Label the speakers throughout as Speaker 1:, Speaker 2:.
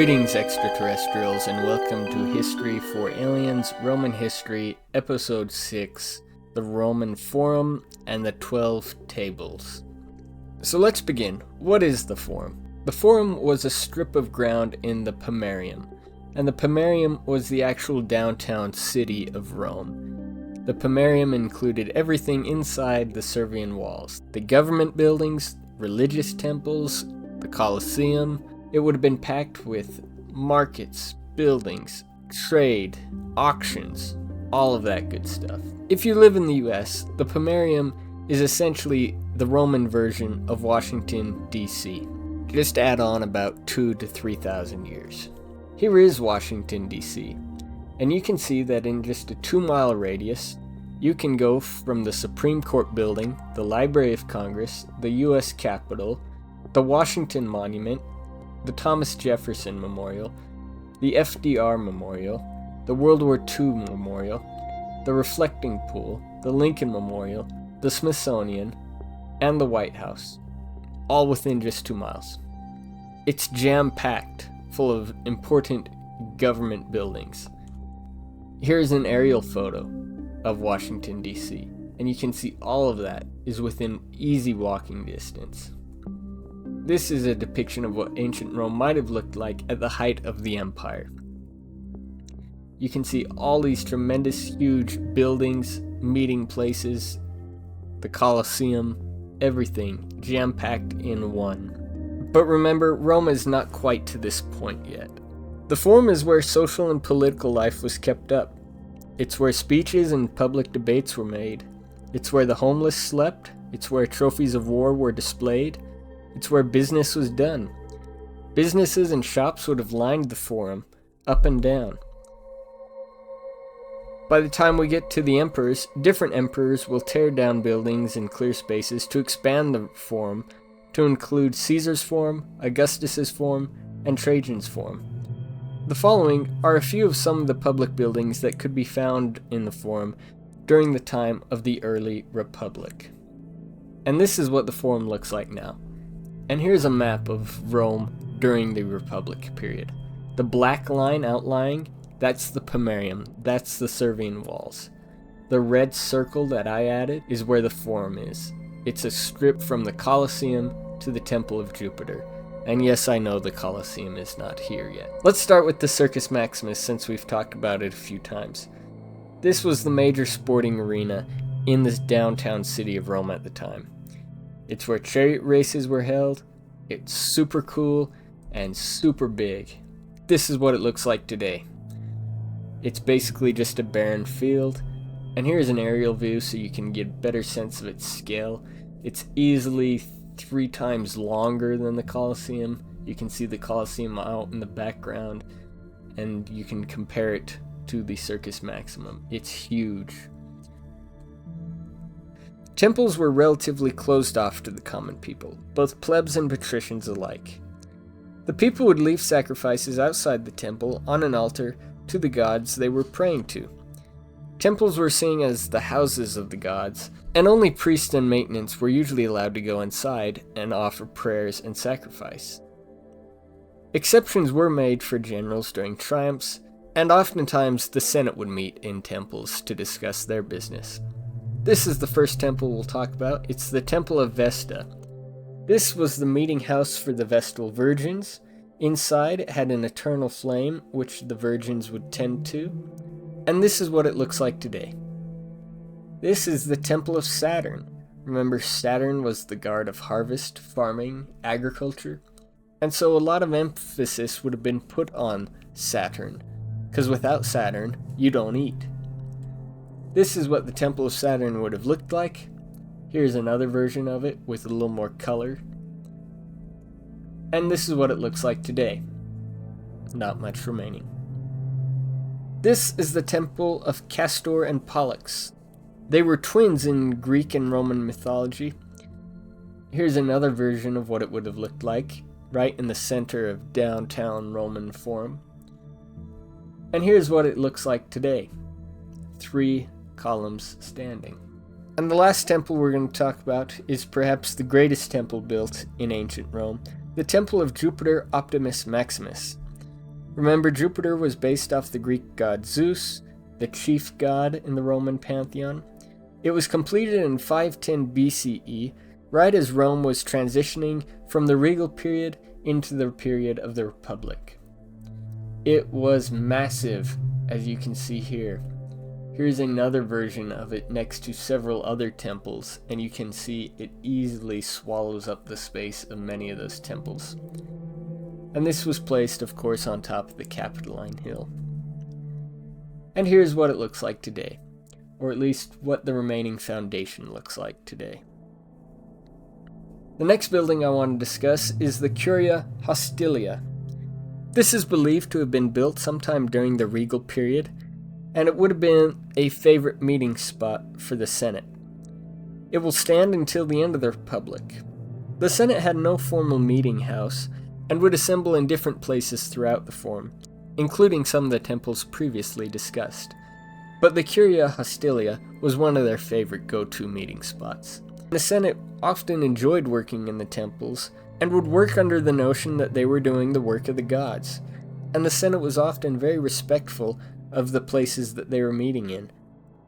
Speaker 1: Greetings, extraterrestrials, and welcome to History for Aliens, Roman History, Episode 6, The Roman Forum and the 12 Tables. So let's begin. What is the Forum? The Forum was a strip of ground in the Pomerium, and the Pomerium was the actual downtown city of Rome. The Pomerium included everything inside the Servian walls: the government buildings, religious temples, the Colosseum. It would have been packed with markets, buildings, trade, auctions, all of that good stuff. If you live in the US, the Pomerium is essentially the Roman version of Washington, D.C. Just add on about 2,000 to 3,000 years. Here is Washington, D.C., and you can see that in just a 2-mile radius, you can go from the Supreme Court building, the Library of Congress, the U.S. Capitol, the Washington Monument, the Thomas Jefferson Memorial, the FDR Memorial, the World War II Memorial, the Reflecting Pool, the Lincoln Memorial, the Smithsonian, and the White House, all within just 2 miles. It's jam-packed, full of important government buildings. Here's an aerial photo of Washington, D.C., and you can see all of that is within easy walking distance. This is a depiction of what ancient Rome might have looked like at the height of the empire. You can see all these tremendous, huge buildings, meeting places, the Colosseum, everything jam-packed in one. But remember, Rome is not quite to this point yet. The Forum is where social and political life was kept up. It's where speeches and public debates were made. It's where the homeless slept. It's where trophies of war were displayed. It's where business was done. Businesses and shops would have lined the Forum, up and down. By the time we get to the emperors, different emperors will tear down buildings and clear spaces to expand the Forum to include Caesar's Forum, Augustus's Forum, and Trajan's Forum. The following are a few of some of the public buildings that could be found in the Forum during the time of the early Republic. And this is what the Forum looks like now. And here's a map of Rome during the Republic period. The black line outlying, that's the Pomerium, that's the Servian walls. The red circle that I added is where the Forum is. It's a strip from the Colosseum to the Temple of Jupiter. And yes, I know the Colosseum is not here yet. Let's start with the Circus Maximus, since we've talked about it a few times. This was the major sporting arena in this downtown city of Rome at the time. It's where chariot races were held. It's super cool and super big. This is what it looks like today. It's basically just a barren field. And here's an aerial view so you can get a better sense of its scale. It's easily 3 times longer than the Colosseum. You can see the Colosseum out in the background, and you can compare it to the Circus Maximum. It's huge. Temples were relatively closed off to the common people, both plebs and patricians alike. The people would leave sacrifices outside the temple on an altar to the gods they were praying to. Temples were seen as the houses of the gods, and only priests and maintenance were usually allowed to go inside and offer prayers and sacrifice. Exceptions were made for generals during triumphs, and oftentimes the Senate would meet in temples to discuss their business. This is the first temple we'll talk about. It's the Temple of Vesta. This was the meeting house for the Vestal Virgins. Inside it had an eternal flame, which the virgins would tend to. And this is what it looks like today. This is the Temple of Saturn. Remember, Saturn was the god of harvest, farming, agriculture. And so a lot of emphasis would have been put on Saturn, because without Saturn, you don't eat. This is what the Temple of Saturn would have looked like. Here's another version of it with a little more color. And this is what it looks like today. Not much remaining. This is the Temple of Castor and Pollux. They were twins in Greek and Roman mythology. Here's another version of what it would have looked like, right in the center of downtown Roman Forum. And here's what it looks like today. 3 columns standing. And the last temple we're going to talk about is perhaps the greatest temple built in ancient Rome, the Temple of Jupiter Optimus Maximus. Remember, Jupiter was based off the Greek god Zeus, the chief god in the Roman pantheon. It was completed in 510 BCE, right as Rome was transitioning from the regal period into the period of the Republic. It was massive, as you can see here. Here's another version of it next to several other temples, and you can see it easily swallows up the space of many of those temples. And this was placed, of course, on top of the Capitoline Hill. And here's what it looks like today, or at least what the remaining foundation looks like today. The next building I want to discuss is the Curia Hostilia. This is believed to have been built sometime during the regal period, and it would have been a favorite meeting spot for the Senate. It will stand until the end of the Republic. The Senate had no formal meeting house, and would assemble in different places throughout the Forum, including some of the temples previously discussed. But the Curia Hostilia was one of their favorite go-to meeting spots. The Senate often enjoyed working in the temples, and would work under the notion that they were doing the work of the gods, and the Senate was often very respectful of the places that they were meeting in.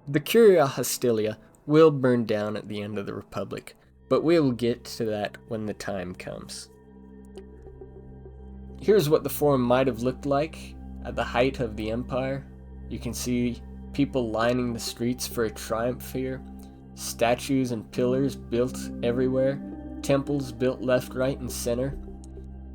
Speaker 1: The Curia Hostilia will burn down at the end of the Republic, but we will get to that when the time comes. Here's what the Forum might have looked like at the height of the Empire. You can see people lining the streets for a triumph here, statues and pillars built everywhere, temples built left, right, and center.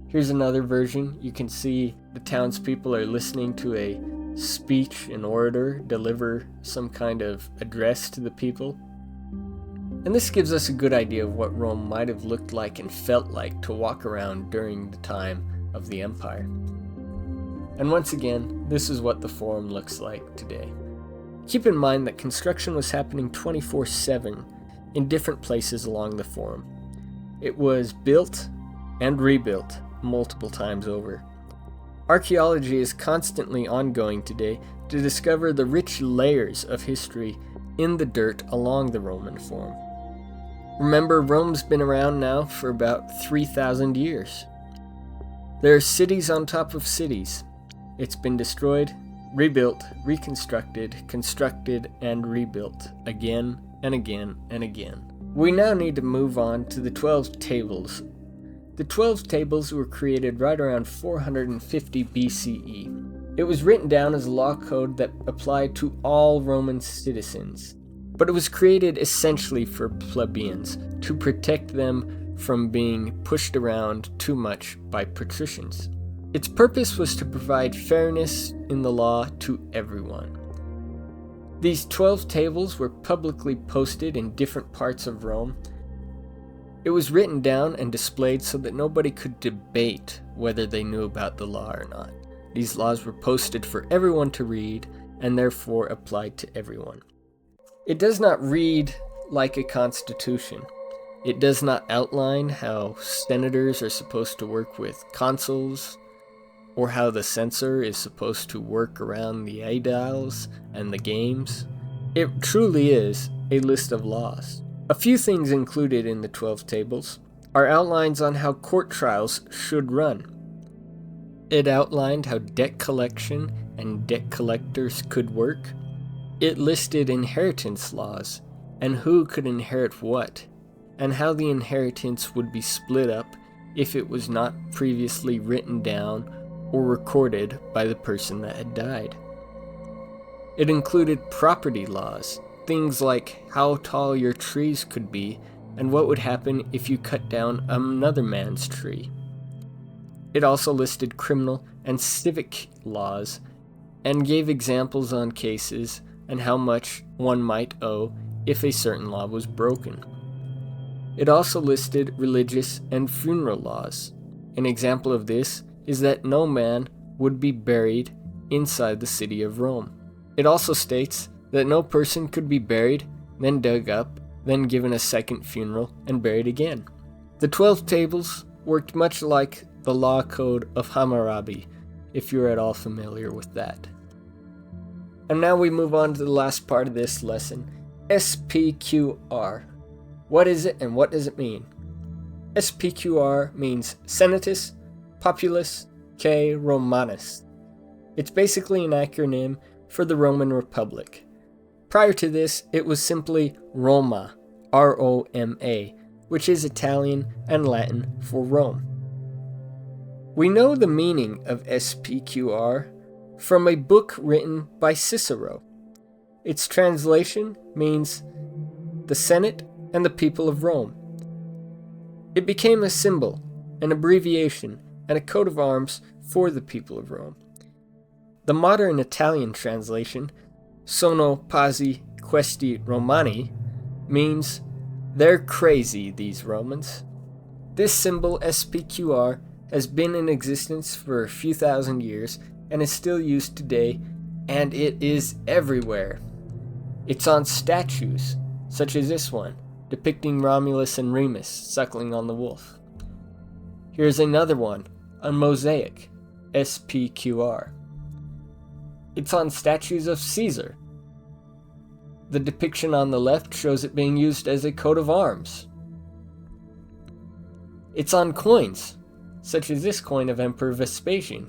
Speaker 1: Here's another version. You can see the townspeople are listening to a speech, an orator deliver some kind of address to the people. And this gives us a good idea of what Rome might have looked like and felt like to walk around during the time of the Empire. And once again, this is what the Forum looks like today. Keep in mind that construction was happening 24/7 in different places along the Forum. It was built and rebuilt multiple times over. Archaeology is constantly ongoing today to discover the rich layers of history in the dirt along the Roman Forum. Remember, Rome's been around now for about 3,000 years. There are cities on top of cities. It's been destroyed, rebuilt, reconstructed, constructed, and rebuilt again and again and again. We now need to move on to the 12 tables. The 12 tables were created right around 450 BCE. It was written down as a law code that applied to all Roman citizens, but it was created essentially for plebeians to protect them from being pushed around too much by patricians. Its purpose was to provide fairness in the law to everyone. These 12 tables were publicly posted in different parts of Rome. It was written down and displayed so that nobody could debate whether they knew about the law or not. These laws were posted for everyone to read and therefore applied to everyone. It does not read like a constitution. It does not outline how senators are supposed to work with consuls, or how the censor is supposed to work around the aediles and the games. It truly is a list of laws. A few things included in the 12 tables are outlines on how court trials should run. It outlined how debt collection and debt collectors could work. It listed inheritance laws and who could inherit what, and how the inheritance would be split up if it was not previously written down or recorded by the person that had died. It included property laws, things like how tall your trees could be and what would happen if you cut down another man's tree. It also listed criminal and civic laws and gave examples on cases and how much one might owe if a certain law was broken. It also listed religious and funeral laws. An example of this is that no man would be buried inside the city of Rome. It also states that no person could be buried, then dug up, then given a second funeral, and buried again. The 12 tables worked much like the law code of Hammurabi, if you're at all familiar with that. And now we move on to the last part of this lesson, SPQR. What is it and what does it mean? SPQR means Senatus Populus Romanus. It's basically an acronym for the Roman Republic. Prior to this, it was simply Roma, R-O-M-A, which is Italian and Latin for Rome. We know the meaning of SPQR from a book written by Cicero. Its translation means the Senate and the people of Rome. It became a symbol, an abbreviation, and a coat of arms for the people of Rome. The modern Italian translation, Sono pazzi questi Romani, means they're crazy, these Romans. This symbol, SPQR, has been in existence for a few thousand years and is still used today, and it is everywhere. It's on statues, such as this one, depicting Romulus and Remus suckling on the wolf. Here's another one, a mosaic, SPQR. It's on statues of Caesar. The depiction on the left shows it being used as a coat of arms. It's on coins, such as this coin of Emperor Vespasian,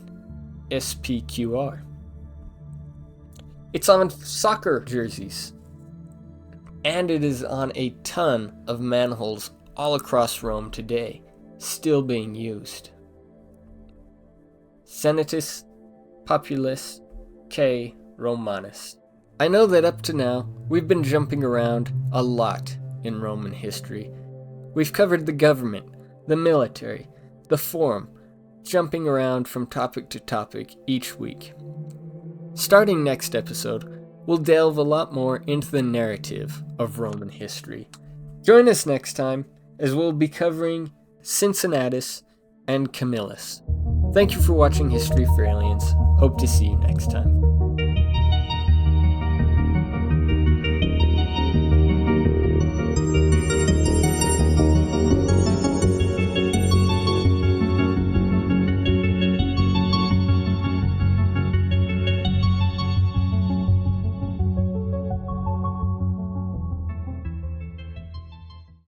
Speaker 1: SPQR. It's on soccer jerseys. And it is on a ton of manholes all across Rome today, still being used. Senatus Populus K. Romanus. I know that up to now, we've been jumping around a lot in Roman history. We've covered the government, the military, the forum, jumping around from topic to topic each week. Starting next episode, we'll delve a lot more into the narrative of Roman history. Join us next time as we'll be covering Cincinnatus and Camillus. Thank you for watching History for Aliens. Hope to see you next time.